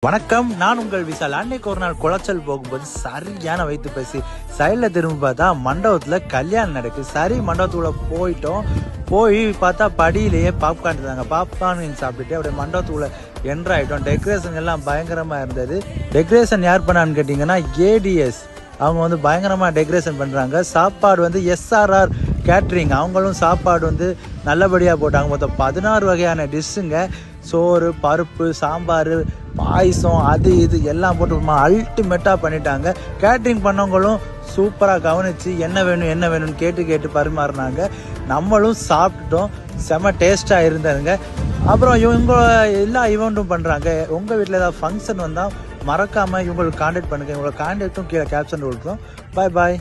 வணக்கம், நான் உங்கள் விசால். அன்னைக்கு ஒரு நாள் குளச்சல் போகும்போது சரியான வயிற்று பசி. சைடில் திரும்பி பார்த்தா மண்டபத்தில் கல்யாணம் நடக்கு. சரி, மண்டபத்துக்குள்ள போய் பார்த்தா படியிலேயே பாப்கார்ன் இருந்தாங்க. பாப்கார்ன் சாப்பிட்டுட்டு அப்படியே மண்டபத்துக்குள்ள என்ட்ரு ஆகிட்டோம். டெக்கரேஷன் எல்லாம் பயங்கரமாக இருந்தது. டெக்கரேஷன் யார் பண்ணான்னு கேட்டிங்கன்னா ஏடிஎஸ். அவங்க பயங்கரமாக டெக்கரேஷன் பண்ணுறாங்க. சாப்பாடு எஸ்ஆர்ஆர் கேட்ரிங், அவங்களும் சாப்பாடு நல்லபடியாக போட்டாங்க. மொத்தம் 16 வகையான டிஷ்ஷுங்க. சோறு, பருப்பு, சாம்பார், பாயசம், அது இது எல்லாம் போட்டு அல்டிமேட்டாக பண்ணிட்டாங்க. கேட்ரிங் பண்ணவங்களும் சூப்பராக கவனித்து என்ன வேணும்னு கேட்டு பரிமாறினாங்க. நம்மளும் சாப்பிட்டுட்டோம். செம டேஸ்ட்டாக இருந்தாருங்க. அப்புறம் இவங்க எல்லா ஈவெண்ட்டும் பண்ணுறாங்க. உங்கள் வீட்டில் ஏதாவது ஃபங்க்ஷன் வந்தால் மறக்காமல் இவங்களுக்கு கான்டாக்ட் பண்ணுங்கள். இவங்களோட கான்டாக்டும் கீழே கேப்ஷன் கொடுக்குறோம். பாய்.